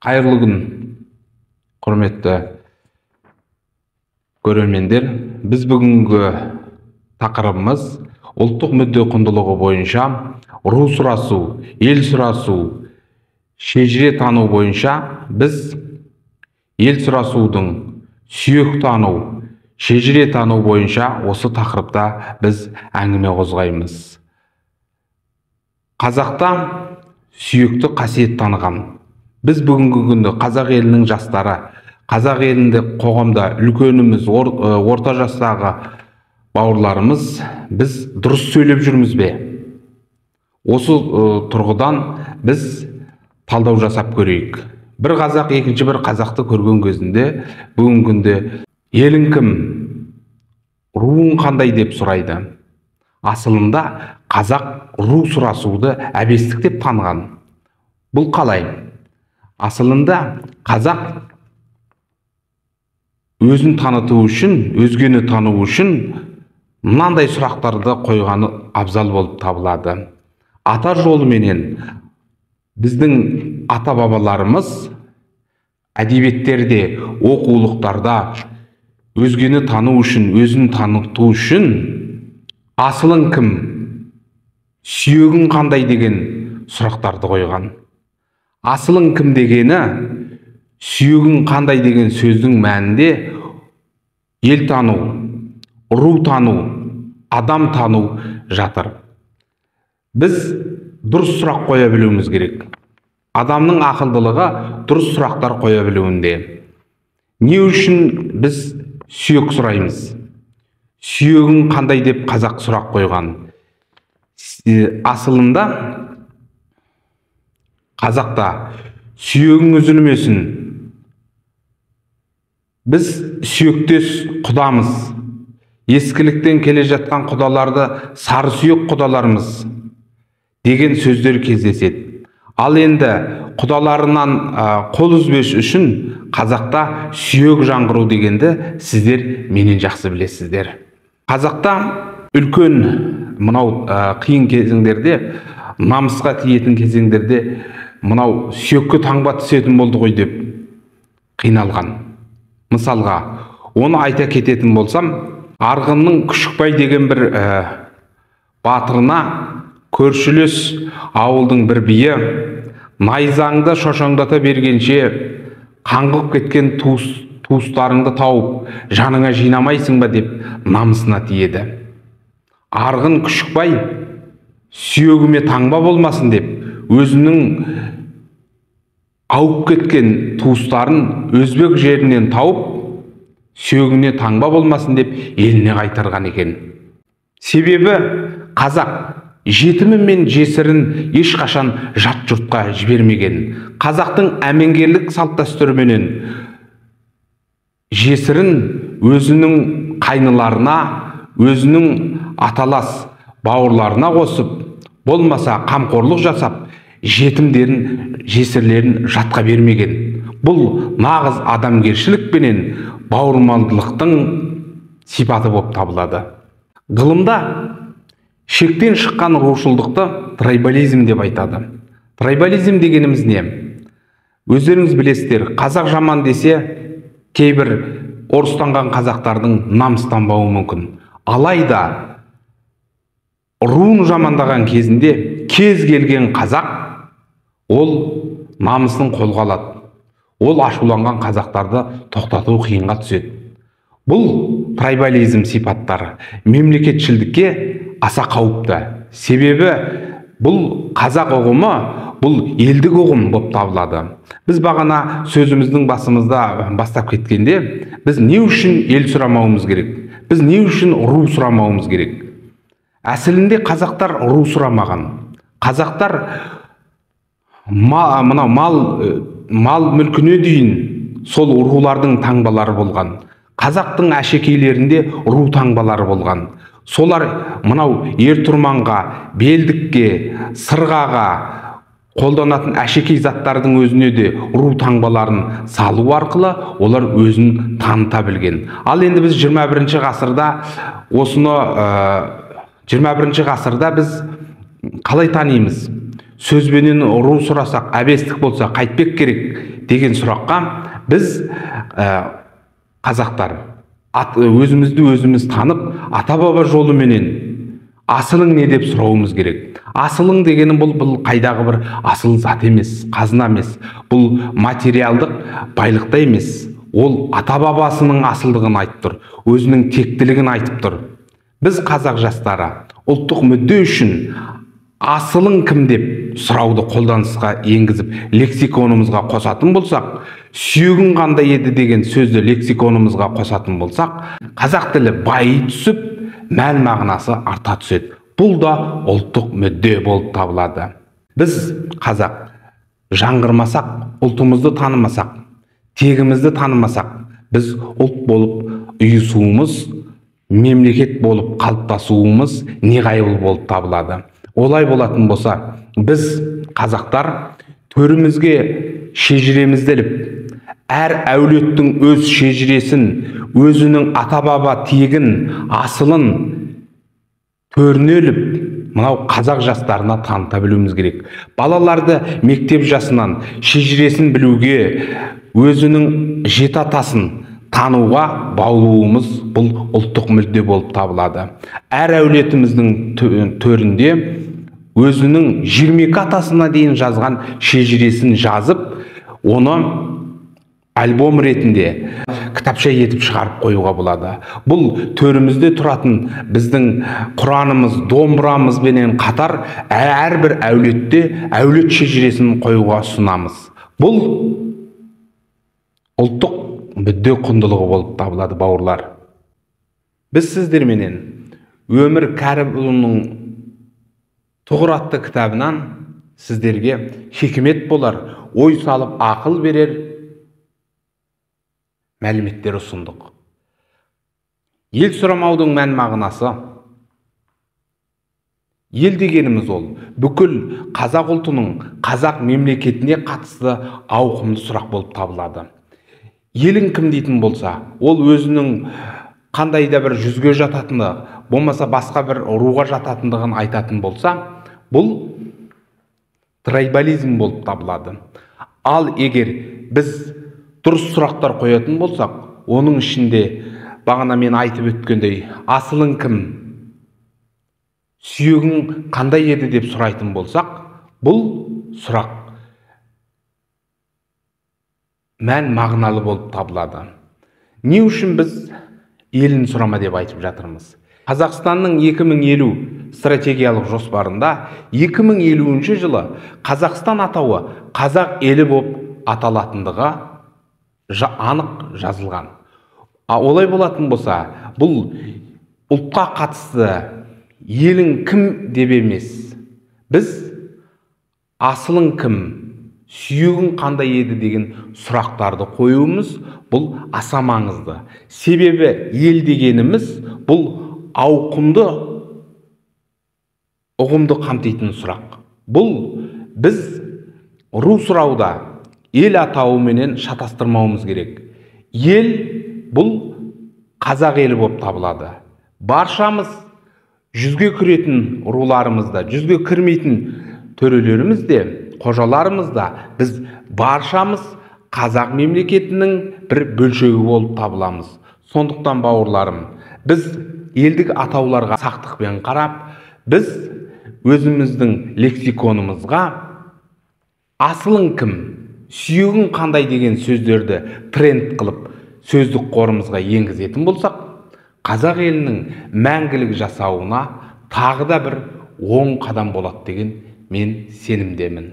Қайырлы күн, құрметті көрермендер. Біз бүгінгі тақырыбымыз ұлттық мүдде құндылығы бойынша ру сұрасу, ел сұрасу, шежіре тану бойынша біз ел сұрасудың сүйек тану, шежіре тану бойынша осы тақырыпта біз әңгіме қозғаймыз. Қазақта сүйекті қасиет таныған. Біз бүгінгі күнді қазақ елінің жастары, қазақ елінде қоғамда үлкеніміз, орта жастағы бауырларымыз, біз дұрыс сөйлеп жүрміз бе? Осы тұрғыдан біз талдау жасап көрейік. Бір қазақ екінші бір қазақты көрген кезінде бүгінгі күнде елің кім, руың қандай деп сұрайды. Асылында қазақ ру сұрасуды әбестік деп таныған. Бұл қалай? Асылында қазақ өзін таныту үшін, өзгені тану үшін мынандай сұрақтарды қойғаны абзал болып табылады. Ата жолыменен біздің ата-бабаларымыз әдебиеттерде, оқулықтарда өзгені тану үшін, өзін таныту үшін асылың кім, сүйегің қандай деген сұрақтарды қойған. Асылың кім дегені, сүйегің қандай деген сөздің мәнінде ел тану, ру тану, адам тану жатыр. Біз дұрыс сұрақ қоя білуіміз керек. Адамның ақылдылығы дұрыс сұрақтар қоя білуінде. Не үшін біз сүйек сұраймыз? Сүйегің қандай деп қазақ сұрақ қойған. Асылында қазақта сүйегің үзілмесін. Біз сүйектес құдамыз. Ескіліктен келе жатқан құдаларды сары сүйек құдаларымыз деген сөздер кездеседі. Ал енді құдаларынан қол үзбес үшін қазақта сүйек жаңғыру дегенді сіздер менен жақсы білесіздер. Қазақта үлкен мынау қиын кезеңдерде, намысқа тиетін кезеңдерде мынау сүйекке таңба түсетін болды ғой деп қиналған. Мысалға, оны айта кететін болсам, Арғынның Күшікбай деген бір батырына көршілес ауылдың бір биі найзаңды шошаңдата бергенше қаңғып кеткен туыстарыңды тауып жаныңа жинамайсың ба деп намысына тиеді. Арғын Күшікбай сүйегіме таңба болмасын деп өзінің ауып кеткен туыстарын өзбек жерінен тауып сүйегіне таңба болмасын деп еліне қайтарған екен. Себебі қазақ жетімі мен жесірін ешқашан жат жұртқа жібермеген. Қазақтың әмеңгерлік салт дәстүріменен жесірін өзінің қайныларына, өзінің аталас бауырларына қосып, болмаса қамқорлық жасап, жетімдерін, жесірлерін жатқа бермеген. Бұл нағыз адамгершілікпенен бауырмалдылықтың сипаты болып табылады. Ғылымда шектен шыққан рушылдықты трайбализм деп айтады. Трайбализм дегеніміз не? Өздеріңіз білесіздер, қазақ жаман десе, кейбір орыстанған қазақтардың намыстанбауы мүмкін. Алайда руын жамандаған кезінде кез келген қазақ ол намысын қолға алады. Ол ашуланған қазақтарды тоқтату қиынға түседі. Бұл трайбализм сипаттары мемлекетшілдікке аса қауіпті. Себебі бұл қазақ ұғымы, бұл елдік ұғым болып табылады. Біз бағана сөзіміздің басымызда бастап кеткенде, біз не үшін ел сұрамауымыз керек? Біз не үшін ру сұрамауымыз керек? Әсілінде қазақтар ру сұрамаған. Қазақтар мал мүлкіне дейін сол рулардың таңбалары болған. Қазақтың әшекейлерінде ру таңбалары болған. Солар мынау ер-тұрманға, белдікке, сырғаға қолданатын әшекей заттардың өзіне де ру таңбаларын салу арқылы олар өзін таныта білген. Ал енді біз 21 ғасырда осыны 21 ғасырда біз қалай танимыз? сөзбенен ру сұрасақ, әбестік болса қайтпек керек деген сұраққа біз қазақтар өзімізді өзіміз танып, ата-баба жолыменен асылың не деп сұрауымыз керек. Асылың дегенім бұл қайдағы бір асыл зат емес, қазына емес, бұл материалдық байлықта емес. Ол ата-бабасының асылдығын айтып тұр, өзінің тектілігін айтып тұр. Біз қазақ жастары ұлттық мүдде үшін асылың кім деп сұрауды қолданысқа енгізіп, лексиконымызға қосатын болсақ, сүйегің қандай еді деген сөзді лексиконымызға қосатын болсақ, қазақ тілі байи түсіп, мән мағынасы арта түседі. Бұл да ұлттық мүдде болып табылады. Біз қазақ жаңғырмасақ, ұлтымызды танымасақ, тегімізді танымасақ, біз ұлт болып ұйысуымыз, мемлекет болып қалыптасуымыз неғайбыл болып табылады. Олай болатын болса, біз қазақтар төрімізге шежіремізді іліп, әр әулеттің өз шежіресін, өзінің ата-баба тегін, асылын төріне іліп, мынау қазақ жастарына таныта білуіміз керек. Балаларды мектеп жасынан шежіресін білуге, өзінің жеті атасын тануға баулуымыз бұл ұлттық мүдде болып табылады. Әр әулетіміздің төрінде өзінің 22 атасына дейін жазған шежіресін жазып, оны альбом ретінде кітапша етіп шығарып қоюға болады. Бұл төрімізде тұратын біздің Құранымыз, домбырамызбенен қатар әрбір әулетте әулет шежіресін қоюға ұсынамыз. Бұл ұлттық мүдде құндылығы болып табылады, бауырлар. Біз сіздерменен Өмір Кәріпұлының Тұғыр атты кітабынан сіздерге хикмет болар, ой салып ақыл берер мәліметтер ұсындық. Ел сұрамаудың мән мағынасы. Ел дегеніміз ол бүкіл қазақ ұлтының, қазақ мемлекетіне қатысты ауқымды сұрақ болып табылады. Елің кім дейтін болса, ол өзінің қандай да бір жүзге жататыны, болмаса басқа бір руға жататындығын айтатын болса, бұл трайбализм болып табылады. Ал егер біз дұрыс сұрақтар қоятын болсақ, оның ішінде бағана мен айтып өткендей, асылың кім, сүйегің қандай еді деп сұрайтын болсақ, бұл сұрақ мән мағыналы болып табылады. Не үшін біз елін сұрама деп айтып жатырмыз? Қазақстанның 2050 стратегиялық жоспарында 2050 жылы Қазақстан атауы қазақ елі болып аталатындығы анық жазылған. Олай болатын болса, бұл ұлтқа қатысты елің кім деп емес, біз асылың кім, сүйегің қандай еді деген сұрақтарды қоюымыз бұл аса маңызды. Себебі ел дегеніміз бұл ауқымды, ұғымды қамтитын сұрақ. Бұл біз ру сұрауда ел атауыменен шатастырмауымыз керек. Ел бұл қазақ елі болып табылады. Баршамыз жүзге кіретін руларымызда, жүзге кірмейтін төрелеріміз де, қожаларымыз да, біз баршамыз қазақ мемлекетінің бір бөлшегі болып табыламыз. Сондықтан бауырларым, біз елдік атауларға сақтықпен қарап, біз өзіміздің лексиконымызға асылың кім, сүйегің қандай деген сөздерді тренд қылып сөздік қорымызға енгізетін болсақ, қазақ елінің мәңгілік жасауына тағы да бір оң қадам болады деген мен сенімдемін.